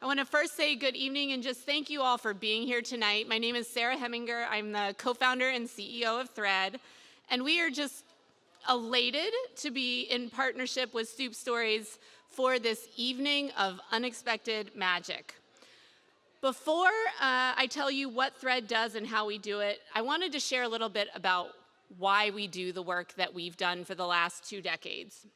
I want to first say good evening and just thank you all for being here tonight. My name is Sarah Heminger. I'm the co-founder and CEO of Thread, and we are just elated to be in partnership with Stoop Stories for this evening of unexpected magic. Before I tell you what Thread does and how we do it, I wanted to share a little bit about why we do the work that we've done for the last 2 decades.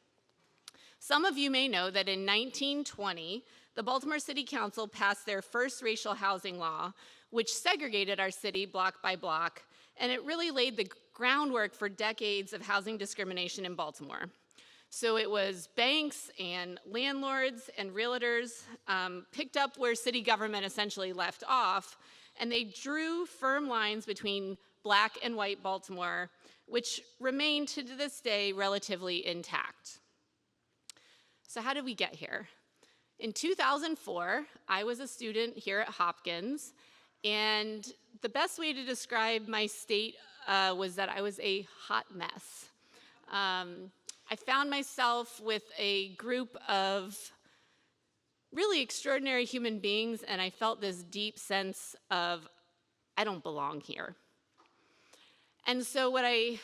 Some of you may know that in 1920, the Baltimore City Council passed their first racial housing law, which segregated our city block by block, and it really laid the groundwork for decades of housing discrimination in Baltimore. So it was banks and landlords and realtors picked up where city government essentially left off, and they drew firm lines between black and white Baltimore, which remain to this day relatively intact. So how did we get here? In 2004, I was a student here at Hopkins, and the best way to describe my state was that I was a hot mess. I found myself with a group of really extraordinary human beings, and I felt this deep sense of, I don't belong here. And so what I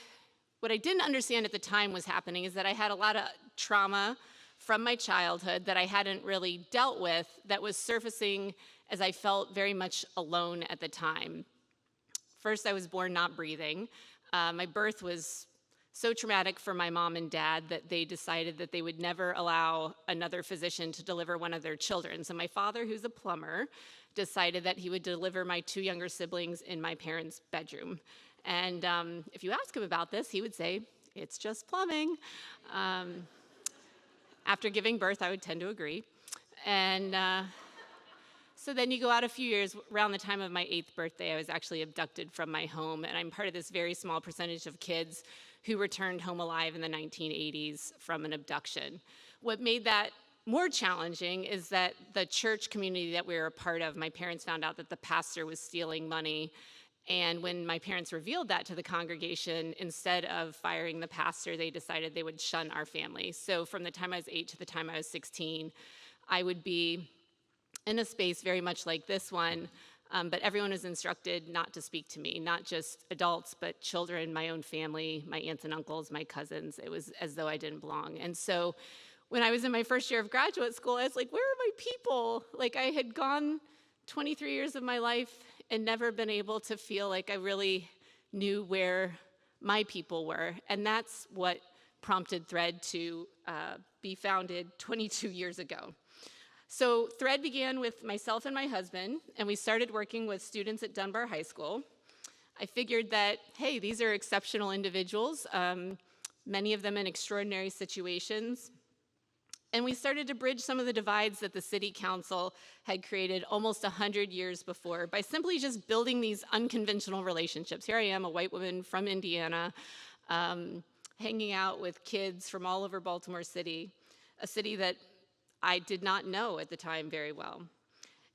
didn't understand at the time was happening is that I had a lot of trauma from my childhood that I hadn't really dealt with that was surfacing as I felt very much alone at the time. First, I was born not breathing. My birth was so traumatic for my mom and dad that they decided that they would never allow another physician to deliver one of their children. So my father, who's a plumber, decided that he would deliver my 2 younger siblings in my parents' bedroom. And if you ask him about this, he would say, "It's just plumbing." After giving birth, I would tend to agree. And so then you go out a few years, around the time of my 8th birthday, I was actually abducted from my home, and I'm part of this very small percentage of kids who returned home alive in the 1980s from an abduction. What made that more challenging is that the church community that we were a part of, my parents found out that the pastor was stealing money. And when my parents revealed that to the congregation, instead of firing the pastor, they decided they would shun our family. So from the time I was 8 to the time I was 16, I would be in a space very much like this one, but everyone was instructed not to speak to me, not just adults, but children, my own family, my aunts and uncles, my cousins. It was as though I didn't belong. And so when I was in my first year of graduate school, I was like, where are my people? Like, I had gone 23 years of my life and never been able to feel like I really knew where my people were. And that's what prompted Thread to be founded 22 years ago. So Thread began with myself and my husband, and we started working with students at Dunbar High School. I figured that, hey, these are exceptional individuals, many of them in extraordinary situations. And we started to bridge some of the divides that the city council had created almost 100 years before by simply just building these unconventional relationships. Here I am, a white woman from Indiana, hanging out with kids from all over Baltimore City, a city that I did not know at the time very well.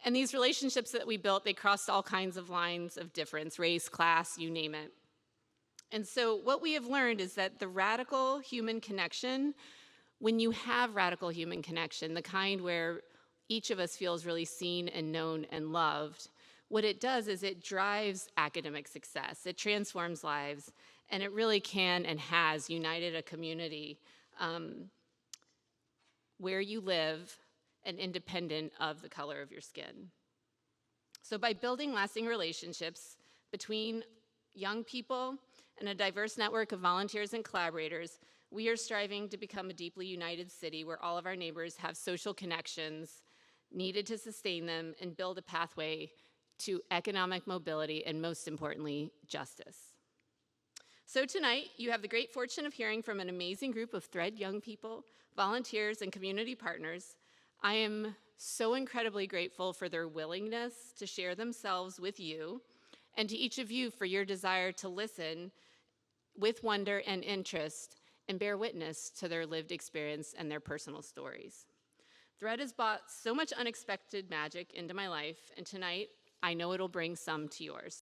And these relationships that we built, they crossed all kinds of lines of difference, race, class, you name it. And so what we have learned is that the radical human connection, when you have radical human connection, the kind where each of us feels really seen and known and loved, what it does is it drives academic success, it transforms lives, and it really can and has united a community where you live and independent of the color of your skin. So by building lasting relationships between young people and a diverse network of volunteers and collaborators, we are striving to become a deeply united city where all of our neighbors have social connections needed to sustain them and build a pathway to economic mobility and, most importantly, justice. So tonight, you have the great fortune of hearing from an amazing group of Thread young people, volunteers, and community partners. I am so incredibly grateful for their willingness to share themselves with you, and to each of you for your desire to listen with wonder and interest and bear witness to their lived experience and their personal stories. Thread has brought so much unexpected magic into my life, and tonight I know it'll bring some to yours.